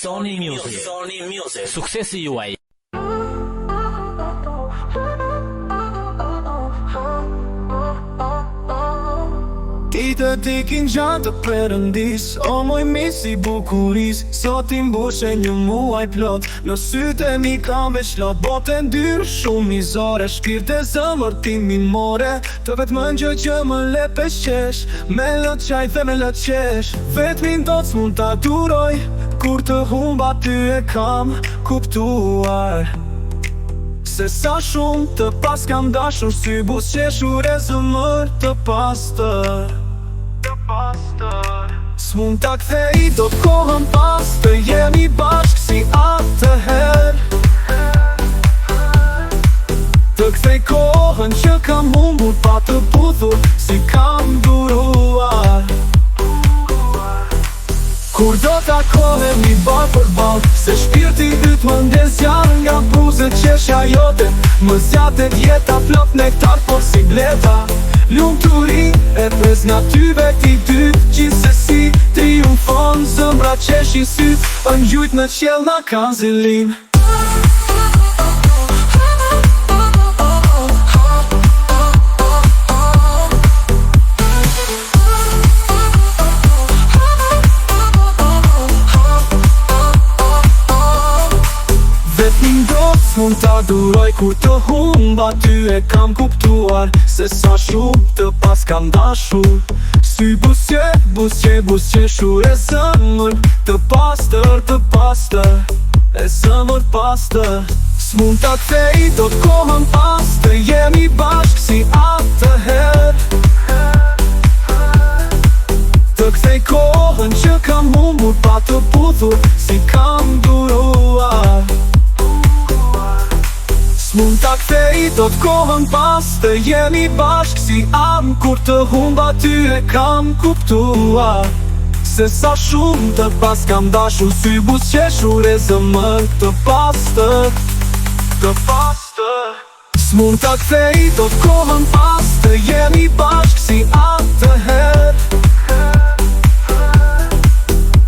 Sony Music. Suksesi juaj. Ti të kin gjatë të Perëndis, o moj misi bukuris. Sot i mbushe një muaj plot, në sytë e mi kam veç lot. Botën dyrë shumë mizore, shpirtë e zëmër ti minore. Të vetë më gjë që më le pesqesh, me lët qaj dhe me lët qesh. Vetë min do të mund të duroj, kur të humba ty e kam kuptuar. Se sa shumë të pas kam dashur, sy busqeshur e zëmër të pastër. S'mund t'a kthej do kohën pas, të jemi bashkë si atëherë. Të kthej kohën që kam humbur, pa të puthur si kam duruar. Kur do takohemi ball për ball, se shpirti yt më ndezjan nga buzët qeshja jote. Më zjatet jeta plot nektar po si bleta. Lumturi e pres natyve ti dy, gjithsesi triumfon zëmbra qeshi syt. Ngjujt në qiell na kanë zilin. Mund t'a duroj kur të humba ty e kam kuptuar. Se sa shumë të pas kam dashur, sy busqeshur e zëmër të pastër, e zëmër pastër. S'mund t'a kthej do t'kohën pas, të jemi bashkë si atëherë. Të kthej kohën që kam humbur, pa të puthur si kam duruar. S'mund t'a kthej do t'kohën pas, të jemi bashkë si am. Kur të humba ty e kam kuptuar. Se sa shumë të pas kam dashur, sy busqeshur e zëmër të pastër. S'mund t'a kthej do t'kohën pas, të jemi bashkë si atëherë.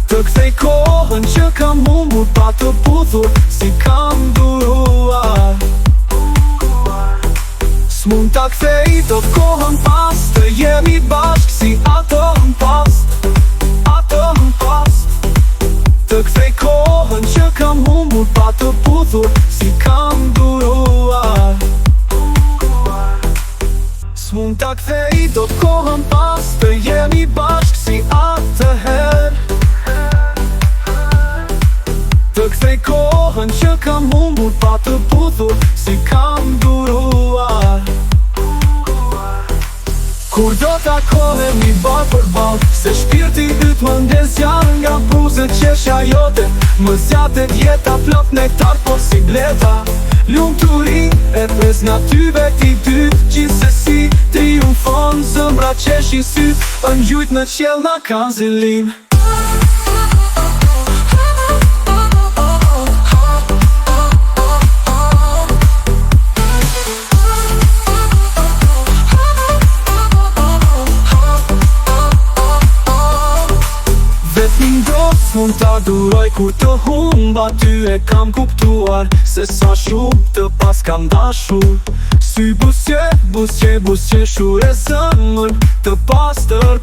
Të kthej kohën që kam humbur, pa të puthur si kam duruar. S'mund t'a kthej do t'kohën pas, të jemi bashkë si atëm past. Të kthej kohën që kam humbur, pa të puthur si kam duruar. S'mund t'a kthej do t'kohën pas, të jemi bashkë si atëherë. Të kthej kohën që kam humbur, pa të puthur si kam duruar. Kur do takohemi ball për ball, se shpirti yt më ndezjan nga buzët qeshja jote. Më zjatet jeta plot nektar po si bleta. Lumturi e pres natyve ti dy, gjithsesi triumfon zëmbra qeshi syt. Ngjujt në qiell na kanë zilin. Mund t'a duroj kur të humba ty e kam kuptuar. Se sa shumë të pas kam dashur, sy busqeshur e zëmër të pastër,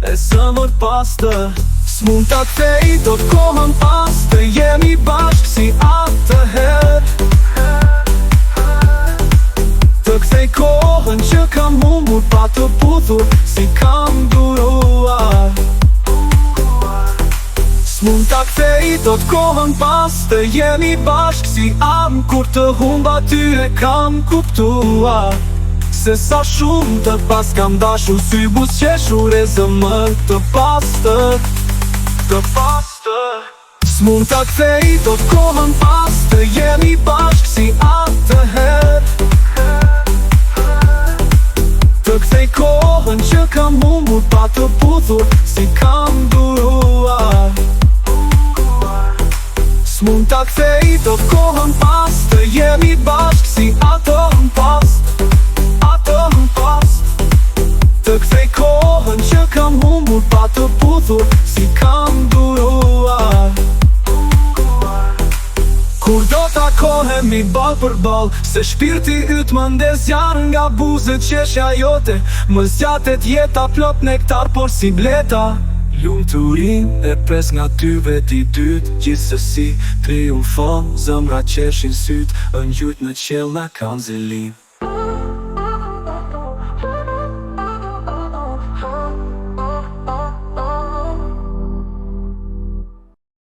e zëmër pastër. S'mund t'a kthej do t'kohën pas, të jemi bashkë si atëherë. Të kthej kohën që kam humbur, pa të puthur si kam duruar. S'mund t'a kthej do t'kohën pas, të jemi bashkë si am. Kur të humba ty e kam kuptuar. Se sa shumë të pas kam dashur, sy busqeshur e zëmër të pastër. S'mund t'a kthej do t'kohën pas, të jemi bashkë si atëherë. Të kthej kohën që kam humbur, pa të puthur si kam duruar. S'mund t'a kthej do t'kohën pas, të jemi bashkë si atëm past. Të kthej kohën që kam humbur, pa të puthur si kam duruar. kohemi ball për ball, se shpirti yt më ndezjan nga buzët qeshja jote. Më zgjatet jeta plot nektar por si bleta. Lumturin e pres nga ty veti dyt, gjithsesi triumfon, zëmra qeshin syt, ngjujt në qell na kanë zelin.